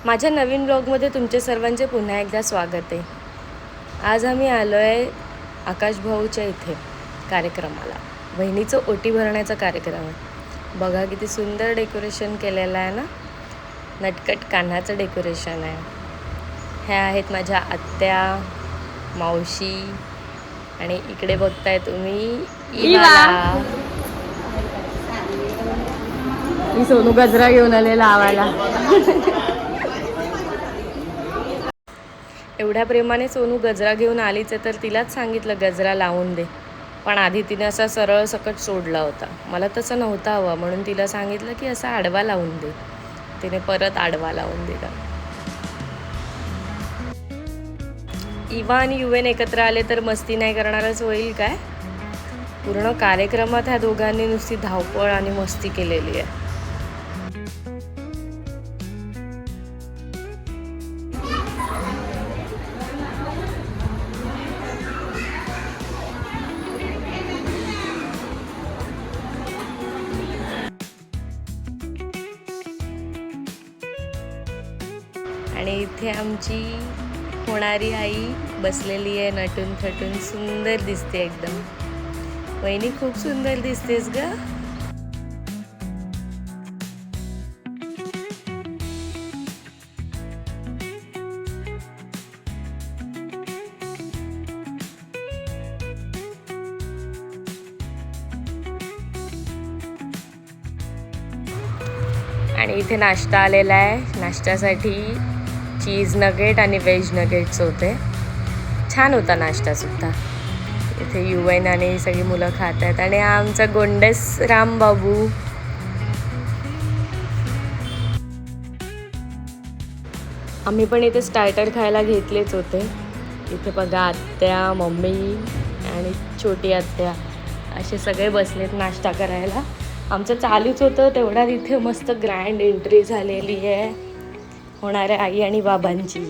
माझ्या नवीन ब्लॉगमध्ये तुमचे सर्वांचे पुन्हा एकदा स्वागत आहे। आज आम्ही आलो आहे आकाश भाऊच्या इथे कार्यक्रमाला। बहिणीचं ओटी भरण्याचा कार्यक्रम आहे। बघा किती सुंदर डेकोरेशन केलेलं आहे ना, नटकट कान्हाचं डेकोरेशन आहे। ह्या आहेत माझ्या आत्या, मावशी आणि इकडे बघताय तुम्ही इवा। ही सोनू गजरा घेऊन आलेला आवाला। एवढ्या प्रेमाने सोनू गजरा घेऊन आलीच आहे तर तिलाच सांगितलं गजरा लावून दे, पण आधी तिने असा सरळ सकट सोडला होता। मला तसं नव्हता हवा म्हणून तिला सांगितलं की असा आडवा लावून दे। तिने परत आडवा लावून दिला। इवा आणि युवेन एकत्र आले तर मस्ती नाही करणारच होईल काय। पूर्ण कार्यक्रमात ह्या दोघांनी नुसती धावपळ आणि मस्ती केलेली आहे। आणि इथे आमची होणारी आई बसलेली आहे, नटून थटून सुंदर दिसते एकदम। वहिनी खूप सुंदर दिसतेस ग। आणि इथे नाश्ता आलेला आहे। नाश्त्यासाठी चीज नगेट आणि व्हेज नगेट्स होते। छान होता नाश्ता सुद्धा। इथे युवेन आणि सगळी मुलं खात आहेत आणि हा आमचा गोंडस राम बाबू। आम्ही पण इथे स्टार्टर खायला घेतलेच होते। इथे बघा आत्या, मम्मी आणि छोटी आत्या असे सगळे बसलेत नाश्ता करायला। आमचं चालूच होतं तेवढ्यात इथे मस्त ग्रँड एंट्री झालेली आहे होणाऱ्या आई आणि बाबांची।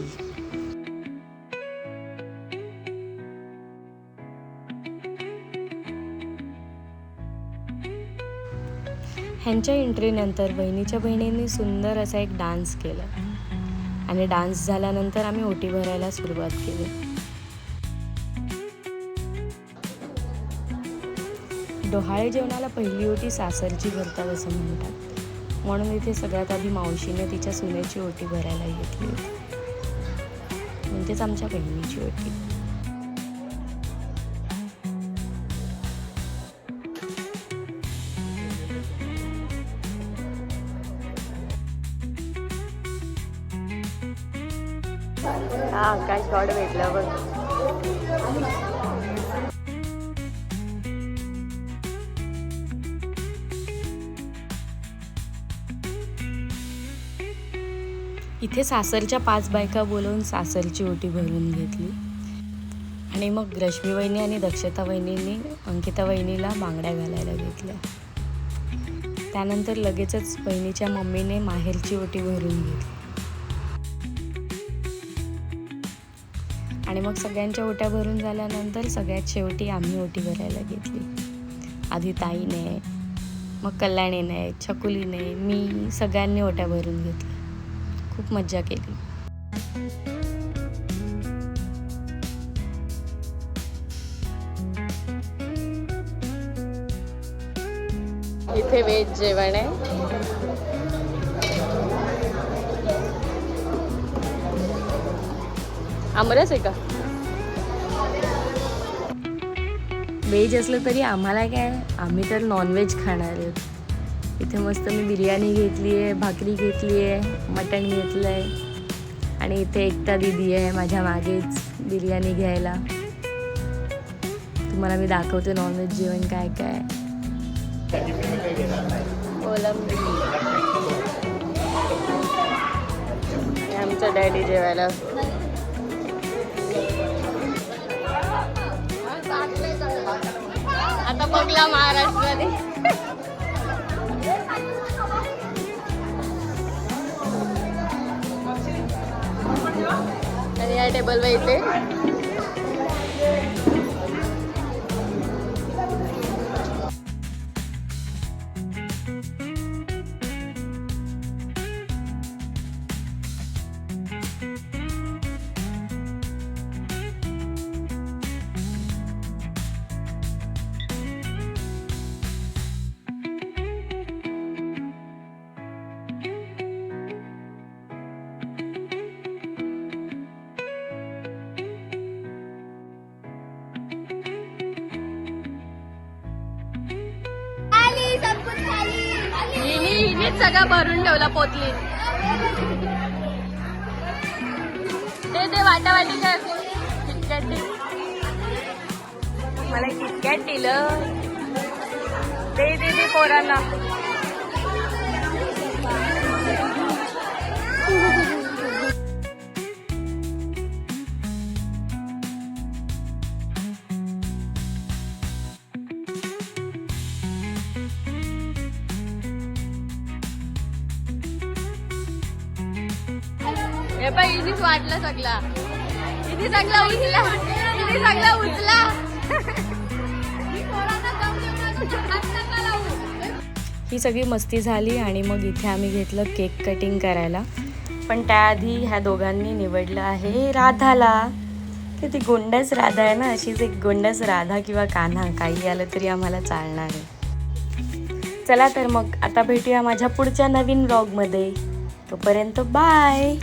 ह्यांच्या एंट्रीनंतर बहिणीच्या बहिणींनी सुंदर असा एक डान्स केला आणि डान्स झाल्यानंतर आम्ही ओटी भरायला सुरुवात केली। डोहाळे जेवणाला पहिली ओटी सासरची भरतात असं म्हणतात, म्हणून इथे सगळ्यात आधी मावशीने तिच्या सुनेची ओटी भरायला घेतली होती, म्हणजेच आमच्या बहिणीची ओटी। हा आकाश गॉड भेटला बघ। इथे सासरच्या 5 बायका बोलवून सासरची ओटी भरून घेतली आणि मग रश्मी वहिनी आणि दक्षता वहिनींनी अंकिता वहिनीला बांगड्या घालायला घेतल्या। त्यानंतर लगेचच बहिणीच्या मम्मीने माहेरची ओटी भरून घेतली आणि मग सगळ्यांच्या ओट्या भरून झाल्यानंतर सगळ्यात शेवटी आम्ही ओटी भरायला घेतली। आधी ताईने, मग कल्याणीने, छकुलीने, मी सगळ्यांनी ओट्या भरून घेतल्या। खूप मज्जा केली। इथे व्हेज जेवण आहे। आमरस आहे का? व्हेज असलं तरी आम्हाला काय, आम्ही तर नॉनव्हेज खाणार आहोत। इथे मस्त मी बिर्याणी घेतली आहे, भाकरी घेतली आहे, मटण घेतलं आहे आणि इथे एकता दीदी आहे माझ्या मागेच बिर्याणी घ्यायला। तुम्हाला मी दाखवते नॉनव्हेज जेवण काय काय। कोलंबी, आमचं डॅडी जेवायला। आता बघला महाराष्ट्राने। आणि या टेबलवर इथे सगळं भरून ठेवला पोतलीत. ते वाटावाटी कर. किटकॅट दे. मला किटकॅट दिलं. दे पोरांना. हे पण इथेच वाटलं सगळा. इथे सगळा उचला. इथे सगळा उचला. ही सगळी मस्ती झाली आणि मग इथे आम्ही घेतलं केक कटिंग करायला. पण त्याआधी ह्या दोघांनी निवडलं आहे राधाला. की ती गोंडस राधा आहे ना, अशीच एक गोंडस राधा किंवा कान्हा काही आलं तरी आम्हाला चालणार आहे. चला तर मग आता भेटूया माझ्या पुढच्या नवीन व्लॉगमध्ये. तोपर्यंत बाय.